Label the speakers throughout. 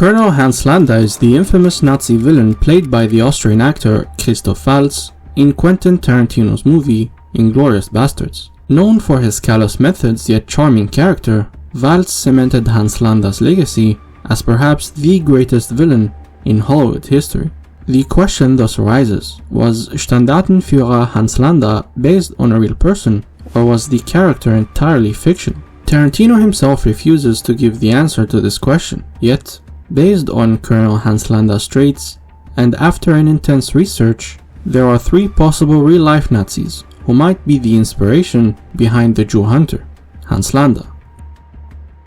Speaker 1: Colonel Hans Landa is the infamous Nazi villain played by the Austrian actor Christoph Waltz in Quentin Tarantino's movie Inglourious Basterds. Known for his callous methods yet charming character, Waltz cemented Hans Landa's legacy as perhaps the greatest villain in Hollywood history. The question thus arises, was Standartenführer Hans Landa based on a real person, or was the character entirely fiction? Tarantino himself refuses to give the answer to this question, yet, based on Colonel Hans Landa's traits, and after an intense research, there are three possible real-life Nazis who might be the inspiration behind the Jew hunter, Hans Landa.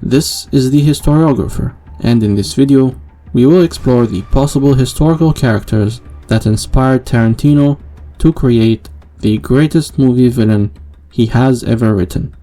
Speaker 1: This is the historiographer, and in this video, we will explore the possible historical characters that inspired Tarantino to create the greatest movie villain he has ever written.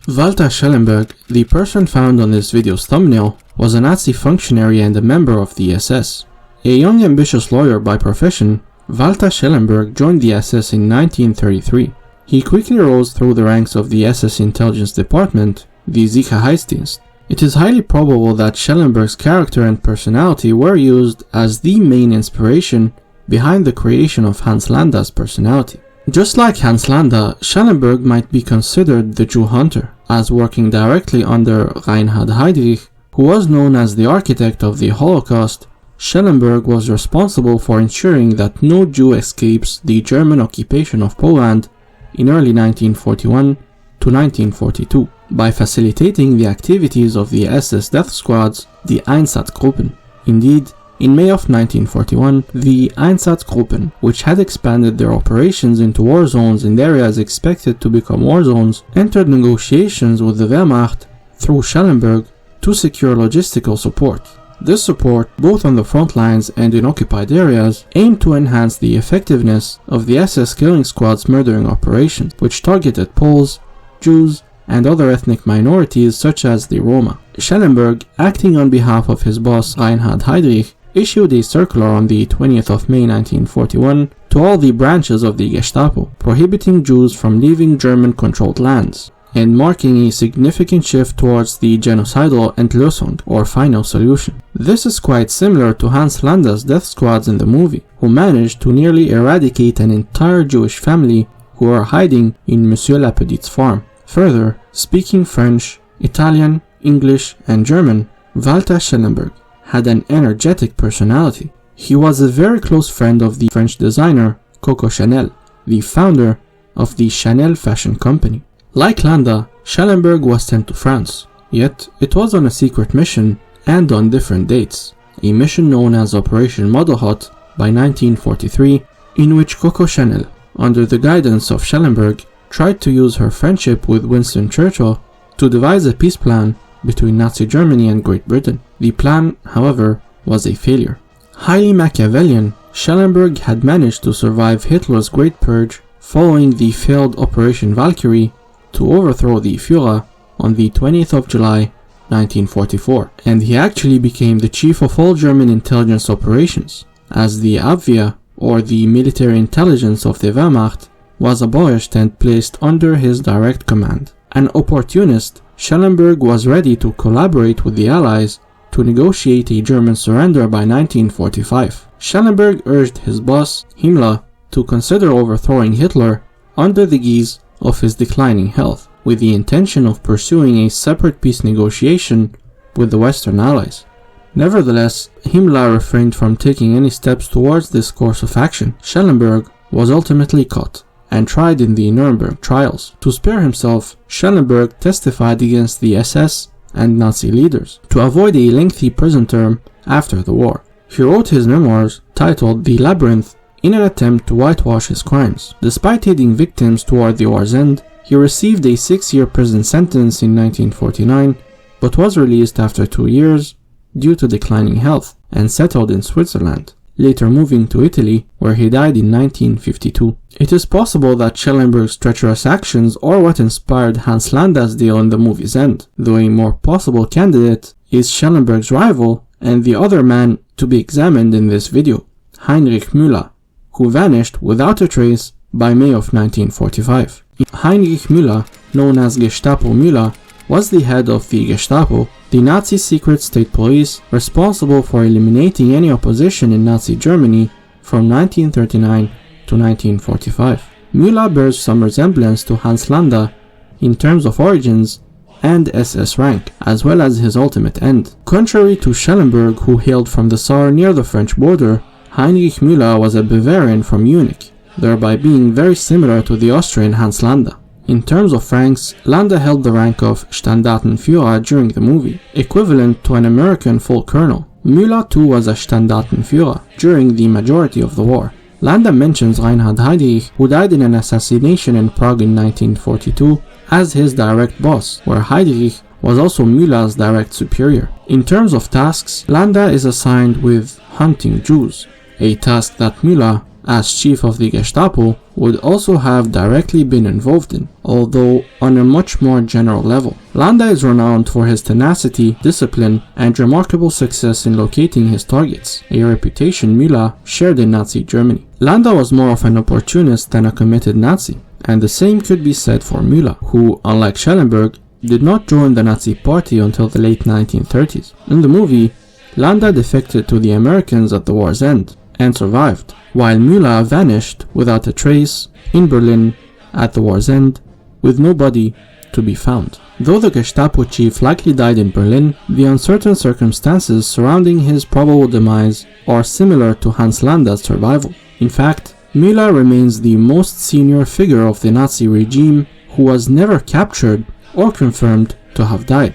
Speaker 1: Walter Schellenberg, the person found on this video's thumbnail, was a Nazi functionary and a member of the SS. A young ambitious lawyer by profession, Walter Schellenberg joined the SS in 1933. He quickly rose through the ranks of the SS intelligence department, the Sicherheitsdienst. It is highly probable that Schellenberg's character and personality were used as the main inspiration behind the creation of Hans Landa's personality. Just like Hans Landa, Schellenberg might be considered the Jew hunter, as working directly under Reinhard Heydrich, who was known as the architect of the Holocaust. Schellenberg was responsible for ensuring that no Jew escapes the German occupation of Poland in early 1941 to 1942, by facilitating the activities of the SS death squads, the Einsatzgruppen. Indeed, in May of 1941, the Einsatzgruppen, which had expanded their operations into war zones in areas expected to become war zones, entered negotiations with the Wehrmacht through Schellenberg to secure logistical support. This support, both on the front lines and in occupied areas, aimed to enhance the effectiveness of the SS killing squad's murdering operations, which targeted Poles, Jews, and other ethnic minorities such as the Roma. Schellenberg, acting on behalf of his boss Reinhard Heydrich, issued a circular on the 20th of May 1941 to all the branches of the Gestapo, prohibiting Jews from leaving German-controlled lands, and marking a significant shift towards the genocidal Endlösung, or final solution. This is quite similar to Hans Landa's death squads in the movie, who managed to nearly eradicate an entire Jewish family who were hiding in Monsieur Lapedit's farm. Further, speaking French, Italian, English, and German, Walter Schellenberg had an energetic personality. He was a very close friend of the French designer Coco Chanel, the founder of the Chanel fashion company. Like Landa, Schellenberg was sent to France, yet it was on a secret mission and on different dates, a mission known as Operation Model Hut by 1943, in which Coco Chanel, under the guidance of Schellenberg, tried to use her friendship with Winston Churchill to devise a peace plan between Nazi Germany and Great Britain. The plan, however, was a failure. Highly Machiavellian, Schellenberg had managed to survive Hitler's Great Purge following the failed Operation Valkyrie to overthrow the Führer on the 20th of July 1944, and he actually became the chief of all German intelligence operations, as the Abwehr, or the military intelligence of the Wehrmacht, was abolished and placed under his direct command. An opportunist, Schellenberg was ready to collaborate with the Allies to negotiate a German surrender by 1945. Schellenberg urged his boss, Himmler, to consider overthrowing Hitler under the guise of his declining health, with the intention of pursuing a separate peace negotiation with the Western Allies. Nevertheless, Himmler refrained from taking any steps towards this course of action. Schellenberg was ultimately caught and tried in the Nuremberg trials. To spare himself, Schellenberg testified against the SS and Nazi leaders to avoid a lengthy prison term after the war. He wrote his memoirs, titled The Labyrinth, in an attempt to whitewash his crimes. Despite aiding victims toward the war's end, he received a 6-year prison sentence in 1949, but was released after 2 years due to declining health and settled in Switzerland, later moving to Italy, where he died in 1952. It is possible that Schellenberg's treacherous actions are what inspired Hans Landa's deal in the movie's end, though a more possible candidate is Schellenberg's rival and the other man to be examined in this video, Heinrich Müller, who vanished without a trace by May of 1945. Heinrich Müller, known as Gestapo Müller, was the head of the Gestapo, the Nazi secret state police responsible for eliminating any opposition in Nazi Germany from 1939 to 1945. Müller bears some resemblance to Hans Landa in terms of origins and SS rank, as well as his ultimate end. Contrary to Schellenberg, who hailed from the Saar near the French border, Heinrich Müller was a Bavarian from Munich, thereby being very similar to the Austrian Hans Landa. In terms of ranks, Landa held the rank of Standartenführer during the movie, equivalent to an American full colonel. Müller too was a Standartenführer during the majority of the war. Landa mentions Reinhard Heydrich, who died in an assassination in Prague in 1942, as his direct boss, where Heydrich was also Müller's direct superior. In terms of tasks, Landa is assigned with hunting Jews, a task that Müller, as chief of the Gestapo, would also have directly been involved in, although on a much more general level. Landa is renowned for his tenacity, discipline, and remarkable success in locating his targets, a reputation Müller shared in Nazi Germany. Landa was more of an opportunist than a committed Nazi, and the same could be said for Müller, who, unlike Schellenberg, did not join the Nazi party until the late 1930s. In the movie, Landa defected to the Americans at the war's end, and survived, while Müller vanished without a trace in Berlin at the war's end, with no body to be found. Though the Gestapo chief likely died in Berlin, the uncertain circumstances surrounding his probable demise are similar to Hans Landa's survival. In fact, Müller remains the most senior figure of the Nazi regime who was never captured or confirmed to have died.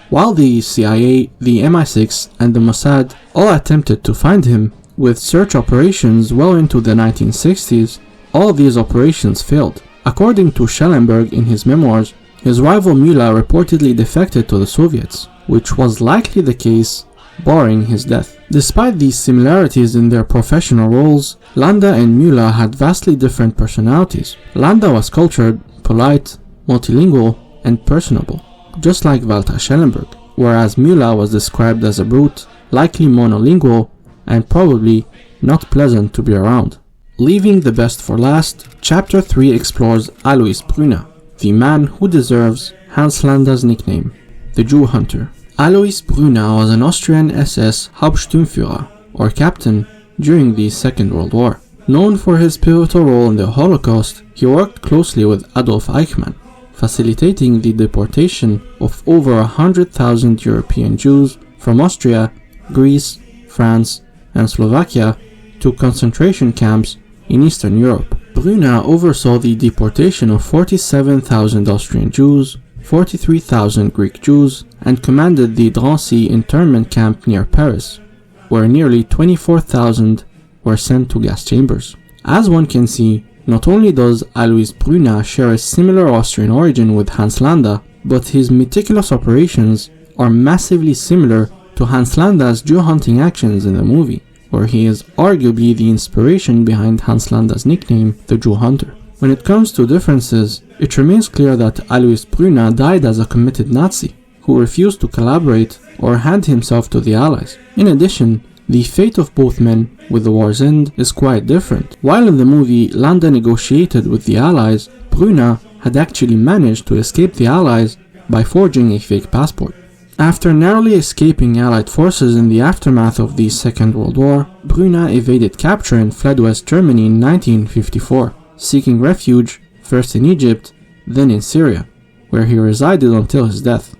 Speaker 1: While the CIA, the MI6, and the Mossad all attempted to find him, with search operations well into the 1960s, all these operations failed. According to Schellenberg in his memoirs, his rival Müller reportedly defected to the Soviets, which was likely the case, barring his death. Despite these similarities in their professional roles, Landa and Müller had vastly different personalities. Landa was cultured, polite, multilingual, and personable, just like Walter Schellenberg, whereas Müller was described as a brute, likely monolingual, and probably not pleasant to be around. Leaving the best for last, Chapter 3 explores Alois Brunner, the man who deserves Hans Landa's nickname, the Jew Hunter. Alois Brunner was an Austrian SS Hauptsturmführer, or captain, during the Second World War. Known for his pivotal role in the Holocaust, he worked closely with Adolf Eichmann, facilitating the deportation of over 100,000 European Jews from Austria, Greece, France, and Slovakia to concentration camps in Eastern Europe. Brunner oversaw the deportation of 47,000 Austrian Jews, 43,000 Greek Jews, and commanded the Drancy internment camp near Paris, where nearly 24,000 were sent to gas chambers. As one can see, not only does Alois Brunner share a similar Austrian origin with Hans Landa, but his meticulous operations are massively similar to Hans Landa's Jew hunting actions in the movie, where he is arguably the inspiration behind Hans Landa's nickname, the Jew Hunter. When it comes to differences, it remains clear that Alois Brunner died as a committed Nazi, who refused to collaborate or hand himself to the Allies. In addition, the fate of both men with the war's end is quite different. While in the movie Landa negotiated with the Allies, Brunner had actually managed to escape the Allies by forging a fake passport. After narrowly escaping Allied forces in the aftermath of the Second World War, Brunner evaded capture and fled West Germany in 1954, seeking refuge first in Egypt, then in Syria, where he resided until his death.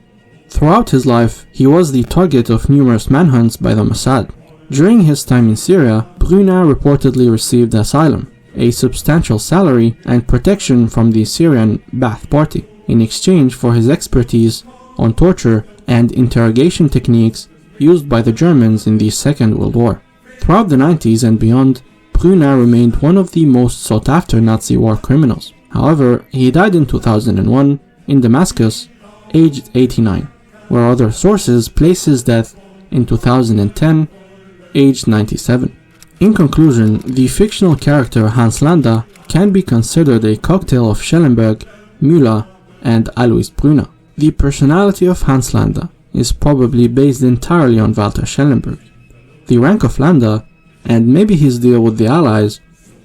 Speaker 1: Throughout his life, he was the target of numerous manhunts by the Mossad. During his time in Syria, Brunner reportedly received asylum, a substantial salary, and protection from the Syrian Ba'ath Party, in exchange for his expertise on torture and interrogation techniques used by the Germans in the Second World War. Throughout the 90s and beyond, Brunner remained one of the most sought-after Nazi war criminals. However, he died in 2001 in Damascus, aged 89, where other sources place his death in 2010, aged 97. In conclusion, the fictional character Hans Landa can be considered a cocktail of Schellenberg, Müller, and Alois Brunner. The personality of Hans Landa is probably based entirely on Walter Schellenberg. The rank of Landa, and maybe his deal with the Allies,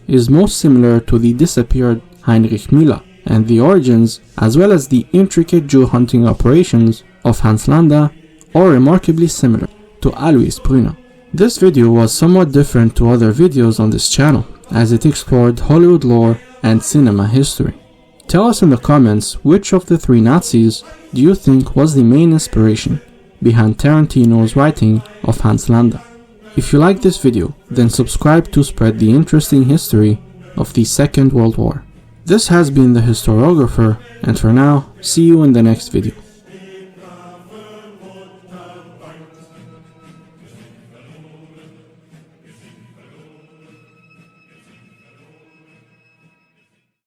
Speaker 1: is most similar to the disappeared Heinrich Müller, and the origins, as well as the intricate Jew hunting operations of Hans Landa, are remarkably similar to Alois Brunner. This video was somewhat different to other videos on this channel, as it explored Hollywood lore and cinema history. Tell us in the comments which of the three Nazis do you think was the main inspiration behind Tarantino's writing of Hans Landa. If you like this video, then subscribe to spread the interesting history of the Second World War. This has been The Historiographer, and for now, see you in the next video.